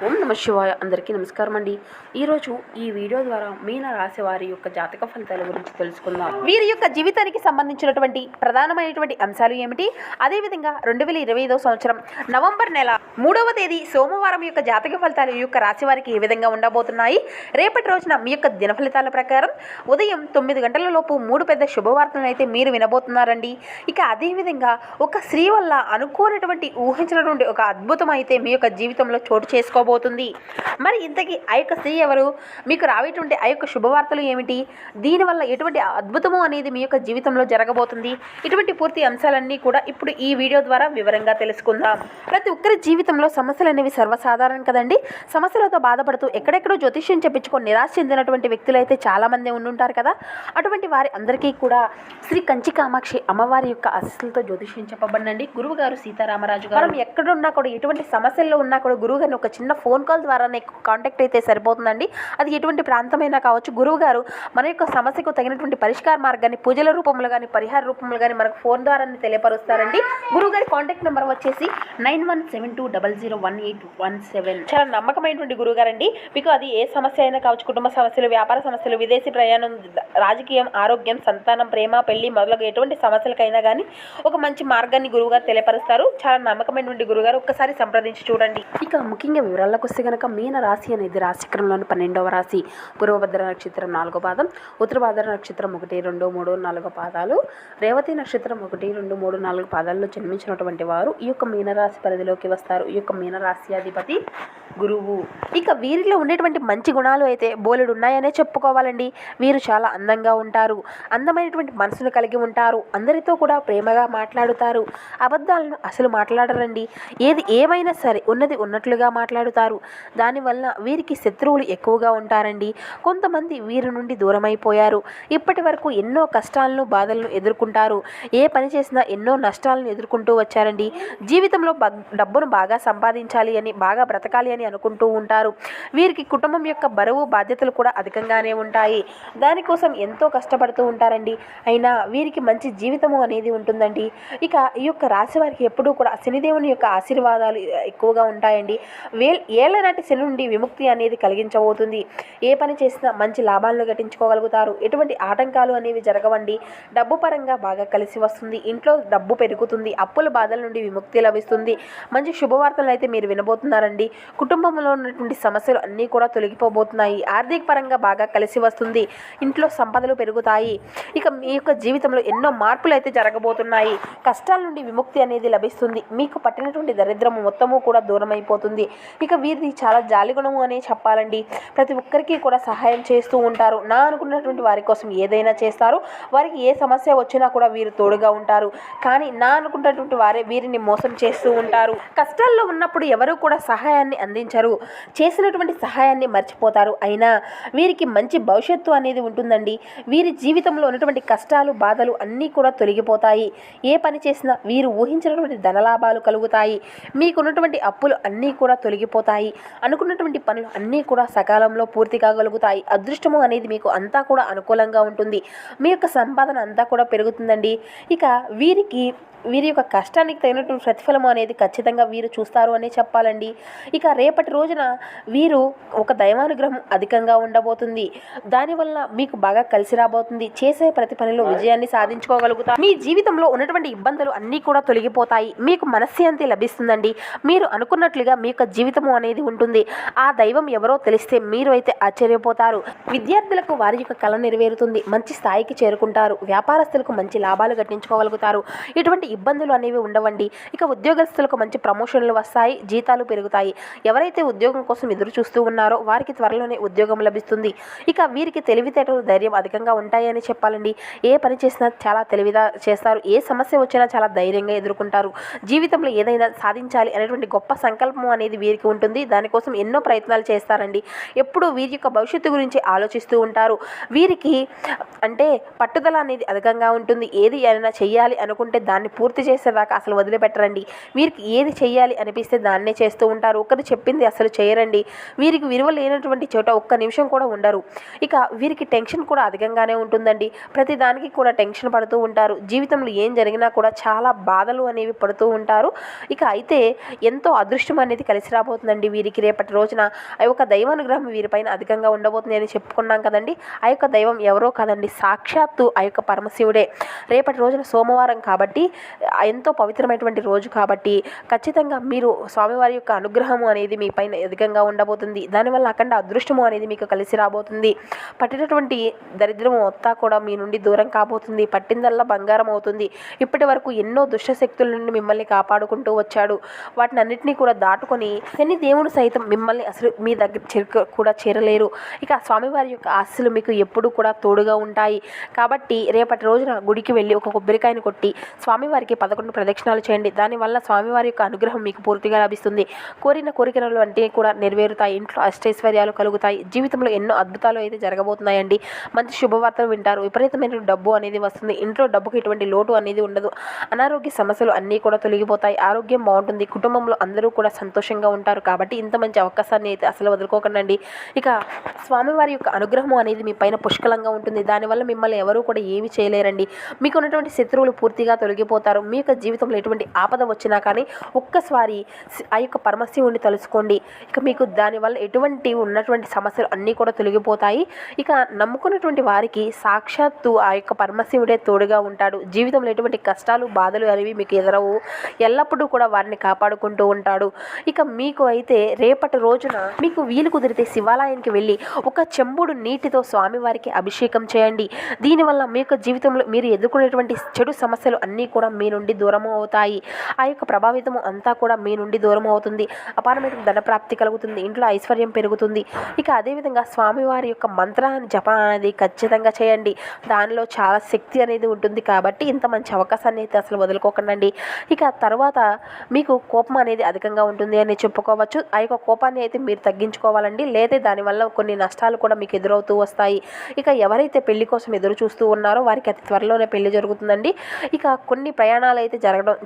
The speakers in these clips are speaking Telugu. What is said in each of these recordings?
ఓం నమ శివాయ. అందరికీ నమస్కారం అండి. ఈరోజు ఈ వీడియో ద్వారా మీన రాశి వారి యొక్క జాతక ఫలితాల గురించి తెలుసుకుందాం. వీరి యొక్క జీవితానికి సంబంధించినటువంటి ప్రధానమైనటువంటి అంశాలు ఏమిటి, అదేవిధంగా 2025 సంవత్సరం నవంబర్ నెల 3వ తేదీ సోమవారం యొక్క జాతక ఫలితాలు ఈ యొక్క రాశి వారికి ఏ విధంగా ఉండబోతున్నాయి, రేపటి రోజున మీ యొక్క దిన ఫలితాల ప్రకారం ఉదయం 9 గంటల లోపు 3 పెద్ద శుభవార్తలను అయితే మీరు వినబోతున్నారండి. ఇక అదేవిధంగా ఒక స్త్రీ వల్ల అనుకోనటువంటి ఊహించినటువంటి ఒక అద్భుతం అయితే మీ యొక్క జీవితంలో చోటు చేసుకోబోతుంది. మరి ఇంతకీ ఆ యొక్క స్త్రీ ఎవరు, మీకు రావేటువంటి ఆ యొక్క శుభవార్తలు ఏమిటి, దీనివల్ల ఎటువంటి అద్భుతము అనేది మీ యొక్క జీవితంలో జరగబోతుంది, ఇటువంటి పూర్తి అంశాలన్నీ కూడా ఇప్పుడు ఈ వీడియో ద్వారా వివరంగా తెలుసుకుందాం. ప్రతి ఒక్కరి జీవితంలో సమస్యలు అనేవి సర్వసాధారణం కదండి. సమస్యలతో బాధపడుతూ ఎక్కడెక్కడో జ్యోతిష్యం చెప్పించుకొని నిరాశ చెందినటువంటి వ్యక్తులు అయితే చాలామంది ఉండుంటారు కదా. అటువంటి వారి అందరికీ కూడా శ్రీ కంచి కామాక్షి అమ్మవారి యొక్క ఆశీస్సులతో జ్యోతిష్యం చెప్పబడినండి గురువు గారు సీతారామరాజు గారు. మనం ఎక్కడున్నా కూడా ఎటువంటి సమస్యల్లో ఉన్నా కూడా గురువు గారిని ఒక చిన్న ఫోన్ కాల్ ద్వారా కాంటాక్ట్ అయితే సరిపోతుందండి. అది ఎటువంటి ప్రాంతమైనా కావచ్చు. గురువు గారు మన యొక్క సమస్యకు తగినటువంటి పరిష్కార మార్గాన్ని పూజల రూపంలో కానీ పరిహార రూపంలో కానీ మనకు ఫోన్ ద్వారా తెలియపరుస్తారండి. గురువు గారి కాంటాక్ట్ నెంబర్ వచ్చేసి 9172001817. చాలా నమ్మకమైనటువంటి గురువు గారండి. మీకు అది ఏ సమస్య అయినా కావచ్చు, కుటుంబ సమస్యలు, వ్యాపార సమస్యలు, విదేశీ ప్రయాణం, రాజకీయం, ఆరోగ్యం, సంతానం, ప్రేమ, పెళ్లి మొదలగు ఎటువంటి సమస్యలకైనా కానీ ఒక మంచి మార్గాన్ని గురువుగారు తెలియపరుస్తారు. చాలా నమ్మకమైనటువంటి గురువుగారు, ఒక్కసారి సంప్రదించి చూడండి. ఇక ముఖ్యంగా వివరాలకు వస్తే కనుక మీన రాశి అనేది రాశిక్రమంలోని 12వ రాశి. పూర్వభద్ర నక్షత్రం 4వ పాదం, ఉత్తరభద్ర నక్షత్రం 1, 2, 3, 4 పాదాలు, రేవతి నక్షత్రం 1, 2, 3, 4 పాదాల్లో జన్మించినటువంటి వారు ఈ యొక్క మీనరాశి పరిధిలోకి వస్తారు. ఈ యొక్క మీనరాశి అధిపతి గురువు. ఇక వీరిలో ఉండేటువంటి మంచి గుణాలు అయితే బోలెడు ఉన్నాయనే చెప్పుకోవాలండి. వీరు చాలా అందంగా ఉంటారు, అందమైనటువంటి మనసును కలిగి ఉంటారు, అందరితో కూడా ప్రేమగా మాట్లాడుతారు, అబద్ధాలను అసలు మాట్లాడరండి. ఏది ఏమైనా సరే ఉన్నది ఉన్నట్లుగా మాట్లాడుతారు. దానివల్ల వీరికి శత్రువులు ఎక్కువగా ఉంటారండి. కొంతమంది వీరి నుండి దూరమైపోయారు. ఇప్పటి వరకు ఎన్నో కష్టాలను బాధలను ఎదుర్కొంటారు. ఏ పని చేసినా ఎన్నో నష్టాలను ఎదుర్కొంటూ వచ్చారండి. జీవితంలో డబ్బును బాగా సంపాదించాలి అని, బాగా బ్రతకాలి అని అనుకుంటూ ఉంటారు. వీరికి కుటుంబం యొక్క బరువు బాధ్యతలు కూడా అధికంగానే ఉంటాయి. దానికోసం ఎంతో కష్టపడుతూ ఉంటారండి. అయినా వీరికి మంచి జీవితము అనేది ఉంటుందండి. ఇక ఈ యొక్క రాశి వారికి ఎప్పుడూ కూడా శనిదేవుని యొక్క ఆశీర్వాదాలు ఎక్కువగా ఉంటాయండి. ఏళ్లనాటి శని నుండి విముక్తి అనేది కలిగించబోతుంది. ఏ పని చేసినా మంచి లాభాలను గట్టించుకోగలుగుతారు. ఎటువంటి ఆటంకాలు అనేవి జరగవండి. డబ్బు పరంగా బాగా కలిసి వస్తుంది. ఇంట్లో డబ్బు పెరుగుతుంది. అప్పుల బాధల నుండి విముక్తి లభిస్తుంది. మంచి శుభవార్తలు అయితే మీరు వినబోతున్నారండి. కుటుంబంలో ఉన్నటువంటి సమస్యలు అన్నీ కూడా తొలగిపోబోతున్నాయి. ఆర్థిక పరంగా బాగా కలిసి వస్తుంది. ఇంట్లో సంపదలు పెరుగుతాయి. ఇక మీ యొక్క జీవితంలో ఎన్నో మార్పులు అయితే జరగబోతున్నాయి. కష్టాల నుండి విముక్తి అనేది లభిస్తుంది. మీకు పట్టినటువంటి దరిద్రము మొత్తము కూడా దూరం అయిపోతుంది. ఇక వీరిది చాలా జాలిగుణము అనే చెప్పాలండి. ప్రతి ఒక్కరికి కూడా సహాయం చేస్తూ ఉంటారు. నా అనుకున్నటువంటి వారి కోసం ఏదైనా చేస్తారు. వారికి ఏ సమస్య వచ్చినా కూడా వీరు తోడుగా ఉంటారు. కానీ నా అనుకున్నటువంటి వారే వీరిని మోసం చేస్తూ ఉంటారు. కష్టాల్లో ఉన్నప్పుడు ఎవరు కూడా సహాయాన్ని అందించరు. చేసినటువంటి సహాయాన్ని మర్చిపోతారు. అయినా వీరికి మంచి భవిష్యత్తు అనేది ఉంటుందండి. వీరి జీవితంలో ఉన్నటువంటి కష్టాలు బాధలు అన్నీ కూడా తొలగిపోతాయి. ఏ పని చేసినా వీరు ఊహించినటువంటి ధనలాభాలు కలుగుతాయి. మీకున్నటువంటి అప్పులు అన్నీ కూడా తొలగిపోతాయి. అనుకున్నటువంటి పనులు అన్నీ కూడా సకాలంలో పూర్తి కాగలుగుతాయి. అదృష్టము అనేది మీకు అంతా కూడా అనుకూలంగా ఉంటుంది. మీ యొక్క సంపాదన అంతా కూడా పెరుగుతుందండి. ఇక వీరి యొక్క కష్టానికి తగినటువంటి ప్రతిఫలము అనేది ఖచ్చితంగా వీరు చూస్తారు అని చెప్పాలండి. ఇక రేపటి రోజున వీరు ఒక దైవానుగ్రహం అధికంగా ఉండబోతుంది. దానివల్ల మీకు బాగా కలిసి రాబోతుంది. చేసే ప్రతి పనిలో విజయాన్ని సాధించుకోగలుగుతారు. మీ జీవితంలో ఉన్నటువంటి ఇబ్బందులు అన్నీ కూడా తొలగిపోతాయి. మీకు మనశ్శాంతి లభిస్తుందండి. మీరు అనుకున్నట్లుగా మీ యొక్క జీవితము అనేది ఉంటుంది. ఆ దైవం ఎవరో తెలిస్తే మీరు అయితే ఆశ్చర్యపోతారు. విద్యార్థులకు వారి యొక్క కళ నెరవేరుతుంది. మంచి స్థాయికి చేరుకుంటారు. వ్యాపారస్తులకు మంచి లాభాలు గట్టించుకోగలుగుతారు. ఇటువంటి ఇబ్బందులు అనేవి ఉండవండి. ఇక ఉద్యోగస్తులకు మంచి ప్రమోషన్లు వస్తాయి. జీతాలు పెరుగుతాయి. ఎవరైతే ఉద్యోగం కోసం ఎదురు చూస్తూ ఉన్నారో వారికి త్వరలోనే ఉద్యోగం లభిస్తుంది. ఇక వీరికి తెలివితేటలు ధైర్యం అధికంగా ఉంటాయని చెప్పాలండి. ఏ పని చేసినా చాలా తెలివిగా చేస్తారు. ఏ సమస్య వచ్చినా చాలా ధైర్యంగా ఎదుర్కొంటారు. జీవితంలో ఏదైనా సాధించాలి అనేటువంటి గొప్ప సంకల్పం అనేది వీరికి ఉంటుంది. దానికోసం ఎన్నో ప్రయత్నాలు చేస్తారండి. ఎప్పుడు వీరి యొక్క భవిష్యత్తు గురించి ఆలోచిస్తూ ఉంటారు. వీరికి అంటే పట్టుదల అనేది అధికంగా ఉంటుంది. ఏది అయినా చెయ్యాలి అనుకుంటే దాన్ని పూర్తి చేసేదాకా అసలు వదిలిపెట్టరండి. వీరికి ఏది చెయ్యాలి అనిపిస్తే దాన్నే చేస్తూ ఉంటారు. ఒకరు చెప్పింది అసలు చేయరండి. వీరికి విలువ లేనటువంటి చోట ఒక్క నిమిషం కూడా ఉండరు. ఇక వీరికి టెన్షన్ కూడా అధికంగానే ఉంటుందండి. ప్రతి దానికి కూడా టెన్షన్ పడుతూ ఉంటారు. జీవితంలో ఏం జరిగినా కూడా చాలా బాధలు అనేవి పడుతూ ఉంటారు. ఇక అయితే ఎంతో అదృష్టం అనేది కలిసి రాబోతుంది. ఉండబోతుందండి వీరికి రేపటి రోజున. ఆ యొక్క దైవానుగ్రహం వీరిపైన అధికంగా ఉండబోతుంది అని చెప్పుకున్నాం కదండి. ఆ యొక్క దైవం ఎవరో కాదండి, సాక్షాత్తు ఆ యొక్క పరమశివుడే. రేపటి రోజున సోమవారం కాబట్టి, ఎంతో పవిత్రమైనటువంటి రోజు కాబట్టి ఖచ్చితంగా మీరు స్వామివారి యొక్క అనుగ్రహము అనేది మీ పైన అధికంగా ఉండబోతుంది. దానివల్ల అఖండ అదృష్టము అనేది మీకు కలిసి రాబోతుంది. పట్టినటువంటి దరిద్రము మొత్తం కూడా మీ నుండి దూరం కాబోతుంది. పట్టిందల్లా బంగారం అవుతుంది. ఇప్పటి వరకు ఎన్నో దుష్టశక్తుల నుండి మిమ్మల్ని కాపాడుకుంటూ వచ్చాడు. వాటిని అన్నింటినీ కూడా దాటుకొని శని దేవుడు సైతం మిమ్మల్ని అసలు మీ దగ్గర కూడా చేరలేరు. ఇక స్వామివారి యొక్క ఆశీస్సులు మీకు ఎప్పుడు కూడా తోడుగా ఉంటాయి. కాబట్టి రేపటి రోజున గుడికి వెళ్ళి ఒక కొబ్బరికాయను కొట్టి స్వామివారికి 11 ప్రదక్షిణాలు చేయండి. దానివల్ల స్వామివారి యొక్క అనుగ్రహం మీకు పూర్తిగా లభిస్తుంది. కోరిన కోరికలు అంటే కూడా నెరవేరుతాయి. ఇంట్లో అష్టైశ్వర్యాలు కలుగుతాయి. జీవితంలో ఎన్నో అద్భుతాలు అయితే జరగబోతున్నాయండి. మంచి శుభవార్తలు వింటారు. విపరీతమైన డబ్బు అనేది వస్తుంది. ఇంట్లో డబ్బుకి ఎటువంటి లోటు అనేది ఉండదు. అనారోగ్య సమస్యలు అన్నీ కూడా తొలగిపోతాయి. ఆరోగ్యం బాగుంటుంది. కుటుంబంలో అందరూ కూడా సంతోషంగా ఉంటారు. కాబట్టి ఇంత మంచి అవకాశాన్ని అయితే అసలు వదులుకోకండి. ఇక స్వామివారి యొక్క అనుగ్రహం అనేది మీ పైన పుష్కలంగా ఉంటుంది. దానివల్ల మిమ్మల్ని ఎవరూ కూడా ఏమి చేయలేరండి. మీకు ఉన్నటువంటి శత్రువులు పూర్తిగా తొలగిపోతారు. మీ యొక్క జీవితంలో ఎటువంటి ఆపద వచ్చినా కానీ ఒక్కసారి ఆ యొక్క పరమశివుడిని తలుచుకోండి. ఇక మీకు దానివల్ల ఎటువంటి ఉన్నటువంటి సమస్యలు అన్నీ కూడా తొలగిపోతాయి. ఇక నమ్ముకున్నటువంటి వారికి సాక్షాత్తు ఆ యొక్క పరమశివుడే తోడుగా ఉంటాడు. జీవితంలో ఎటువంటి కష్టాలు బాధలు అనేవి మీకు ఎదురవు. ఎల్లప్పుడూ కూడా వారిని కాపాడుకుంటూ ఉంటాడు. ఇక మీకు అయితే రేపటి రోజున మీకు వీలు కుదిరితే శివాలయానికి వెళ్ళి ఒక చెంబుడు నీటితో స్వామివారికి అభిషేకం చేయండి. దీనివల్ల మీ యొక్క జీవితంలో మీరు ఎదుర్కొనేటువంటి చెడు సమస్యలు అన్నీ కూడా మీ నుండి దూరం అవుతాయి. ఆ యొక్క ప్రభావితం అంతా కూడా మీ నుండి దూరం అవుతుంది. అపారమైన ధనప్రాప్తి కలుగుతుంది. ఇంట్లో ఐశ్వర్యం పెరుగుతుంది. ఇక అదేవిధంగా స్వామివారి యొక్క మంత్రాన్ని జపం అనేది ఖచ్చితంగా చేయండి. దానిలో చాలా శక్తి అనేది ఉంటుంది. కాబట్టి ఇంత మంచి అవకాశాన్ని అయితే అసలు వదులుకోకండి. ఇక తర్వాత మీకు కోపం అనేది అధికంగా ఉంటుంది అని చెప్పుకోవచ్చు. ఆ యొక్క కోపాన్ని అయితే మీరు తగ్గించుకోవాలండి. లేదా దానివల్ల కొన్ని నష్టాలు కూడా మీకు ఎదురవుతూ వస్తాయి. ఇక ఎవరైతే పెళ్లి కోసం ఎదురు చూస్తూ ఉన్నారో వారికి అతి త్వరలోనే పెళ్లి జరుగుతుందండి. ఇక కొన్ని ప్రయాణాలు అయితే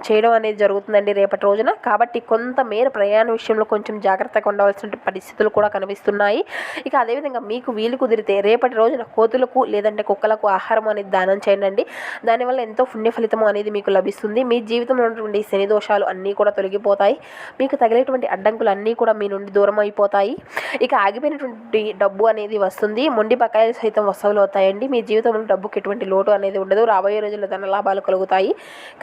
చేయడం అనేది జరుగుతుందండి రేపటి రోజున. కాబట్టి కొంతమేర ప్రయాణ విషయంలో కొంచెం జాగ్రత్తగా ఉండవలసిన పరిస్థితులు కూడా కనిపిస్తున్నాయి. ఇక అదేవిధంగా మీకు వీలు కుదిరితే రేపటి రోజున కోతులకు లేదంటే కుక్కలకు ఆహారం అనేది దానం చేయండి. దానివల్ల ఎంతో పుణ్య ఫలితము అనేది మీకు లభిస్తుంది. మీ జీవితంలో ఉన్నటువంటి శని దోషాలు అన్నీ కూడా తొలగిపోతాయి. మీకు తగిలేటువంటి అడ్డంకులు అన్నీ కూడా మీ నుండి దూరం అయిపోతాయి. ఇక ఆగిపోయినటువంటి డబ్బు అనేది వస్తుంది. మొండి బకాయిలు సైతం వసూలు అవుతాయండి. మీ జీవితంలో డబ్బుకి ఎటువంటి లోటు అనేది ఉండదు. రాబోయే రోజుల్లో ధన లాభాలు కలుగుతాయి.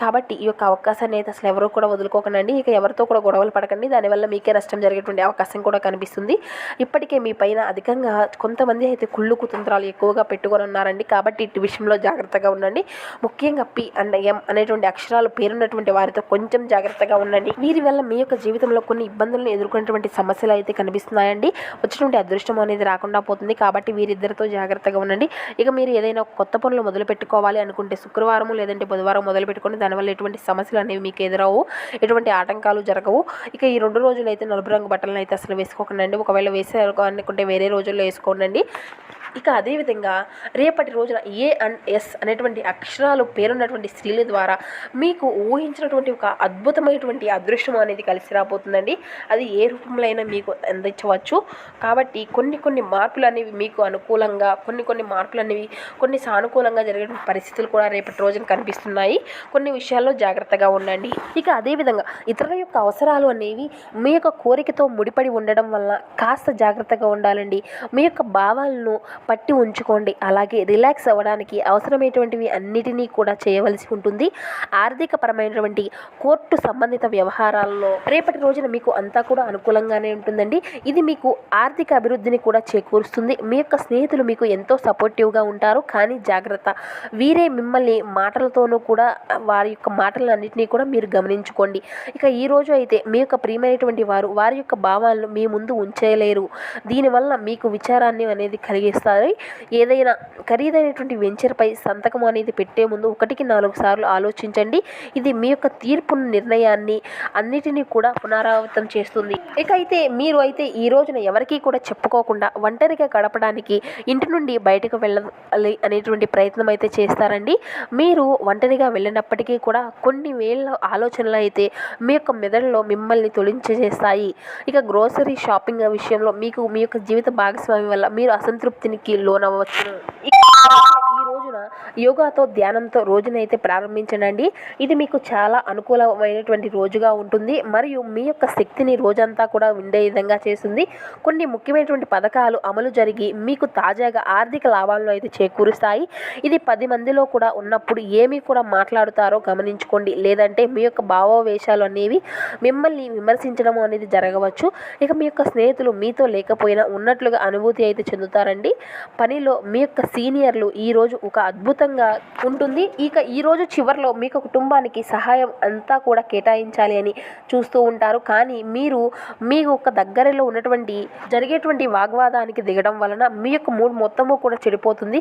కాబట్టి ఈ యొక్క అవకాశాన్ని అయితే అసలు ఎవరు కూడా వదులుకోకండి. ఇక ఎవరితో కూడా గొడవలు పడకండి. దానివల్ల మీకే నష్టం జరిగేటువంటి అవకాశం కూడా కనిపిస్తుంది. ఇప్పటికే మీ పైన అధికంగా కొంతమంది అయితే కుళ్ళు కుతంత్రాలు ఎక్కువగా పెట్టుకొని ఉన్నారండి. కాబట్టి ఇటు విషయంలో జాగ్రత్తగా ఉండండి. ముఖ్యంగా పి అండ్ ఎం అనేటువంటి అక్షరాలు పేరున్నటువంటి వారితో కొంచెం జాగ్రత్తగా ఉండండి. వీరి వల్ల మీ యొక్క జీవితంలో కొన్ని ఇబ్బందులను ఎదుర్కొనేటువంటి సమస్యలు అయితే కనిపిస్తున్నాయండి. వచ్చినటువంటి అదృష్టం అనేది రాకుండా పోతుంది. కాబట్టి వీరిద్దరితో జాగ్రత్తగా ఉండండి. ఇక మీరు ఏదైనా కొత్త పనులు మొదలు పెట్టుకోవాలి అనుకుంటే శుక్రవారం లేదంటే బుధవారం మొదలు పెట్టుకొని దానివల్ల ఎటువంటి సమస్యలు అనేవి మీకు ఎదురవు. ఎటువంటి ఆటంకాలు జరగవు. ఇక ఈ 2 రోజులు అయితే నలుపు రంగు బట్టలను అయితే అసలు వేసుకోకండి. ఒకవేళ వేసారు అనుకుంటే వేరే రోజుల్లో వేసుకోండి. ఇక అదేవిధంగా రేపటి రోజున ఏ అండ్ ఎస్ అనేటువంటి అక్షరాలు పేరున్నటువంటి స్త్రీల ద్వారా మీకు ఊహించినటువంటి ఒక అద్భుతమైనటువంటి అదృష్టం అనేది కలిసి రాబోతుందండి. అది ఏ రూపంలో అయినా మీకు అందించవచ్చు. కాబట్టి కొన్ని మార్పులు అనేవి మీకు అనుకూలంగా, కొన్ని మార్పులు అనేవి కొన్ని సానుకూలంగా జరిగే పరిస్థితులు కూడా రేపటి రోజున కనిపిస్తున్నాయి. కొన్ని విషయాల్లో జాగ్రత్తగా ఉండండి. ఇక అదేవిధంగా ఇతరుల యొక్క అవసరాలు అనేవి మీ యొక్క కోరికతో ముడిపడి ఉండడం వల్ల కాస్త జాగ్రత్తగా ఉండాలండి. మీ యొక్క భావాలను పట్టి ఉంచుకోండి. అలాగే రిలాక్స్ అవ్వడానికి అవసరమైనటువంటివి అన్నిటినీ కూడా చేయవలసి ఉంటుంది. ఆర్థిక పరమైనటువంటి కోర్టు సంబంధిత వ్యవహారాల్లో రేపటి రోజున మీకు అంతా కూడా అనుకూలంగానే ఉంటుందండి. ఇది మీకు ఆర్థిక అభివృద్ధిని కూడా చేకూరుస్తుంది. మీ యొక్క స్నేహితులు మీకు ఎంతో సపోర్టివ్గా ఉంటారు. కానీ జాగ్రత్త, వీరే మిమ్మల్ని మాటలతోనూ కూడా వారి యొక్క మాటలన్నింటినీ కూడా మీరు గమనించుకోండి. ఇక ఈ రోజు అయితే మీ యొక్క ప్రియమైనటువంటి వారి యొక్క భావాలను మీ ముందు ఉంచేయలేరు. దీనివల్ల మీకు విచారాన్ని అనేది కలిగిస్తారు. ఏదైనా ఖరీదైనటువంటి వెంచర్పై సంతకం అనేది పెట్టే ముందు 1కి 4 సార్లు ఆలోచించండి. ఇది మీ యొక్క తీర్పు నిర్ణయాన్ని అన్నిటినీ కూడా పునరావృతం చేస్తుంది. ఇక అయితే మీరు అయితే ఈ రోజున ఎవరికీ కూడా చెప్పుకోకుండా ఒంటరిగా గడపడానికి ఇంటి నుండి బయటకు వెళ్ళాలి అనేటువంటి ప్రయత్నం అయితే చేస్తారండి. మీరు ఒంటరిగా వెళ్ళినప్పటికీ కూడా కొన్ని వేల ఆలోచనలు అయితే మీ యొక్క మెదడులో మిమ్మల్ని తొలించేస్తాయి. ఇక గ్రోసరీ షాపింగ్ విషయంలో మీకు మీ యొక్క జీవిత భాగస్వామి వల్ల మీరు అసంతృప్తికి లోనవ్వచ్చు. ఈ రోజున కావున యోగాతో ధ్యానంతో రోజునైతే ప్రారంభించండి. ఇది మీకు చాలా అనుకూలమైనటువంటి రోజుగా ఉంటుంది మరియు మీ యొక్క శక్తిని రోజంతా కూడా ఉండే విధంగా చేస్తుంది. కొన్ని ముఖ్యమైనటువంటి పథకాలు అమలు జరిగి మీకు తాజాగా ఆర్థిక లాభాలను అయితే చేకూరుస్తాయి. ఇది 10 మందిలో కూడా ఉన్నప్పుడు ఏమి కూడా మాట్లాడుతారో గమనించుకోండి. లేదంటే మీ యొక్క భావోవేశాలు అనేవి మిమ్మల్ని విమర్శించడం అనేది జరగవచ్చు. ఇక మీ యొక్క స్నేహితులు మీతో లేకపోయినా ఉన్నట్లుగా అనుభూతి అయితే చెందుతారండి. పనిలో మీ యొక్క సీనియర్లు ఈరోజు ఒక అద్భుతంగా ఉంటుంది. ఇక ఈరోజు చివరిలో మీ యొక్క కుటుంబానికి సహాయం అంతా కూడా కేటాయించాలి అని చూస్తూ ఉంటారు. కానీ మీరు మీ యొక్క దగ్గరలో ఉన్నటువంటి జరిగేటువంటి వాగ్వాదానికి దిగడం వలన మీ యొక్క మూడ్ మొత్తము కూడా చెడిపోతుంది.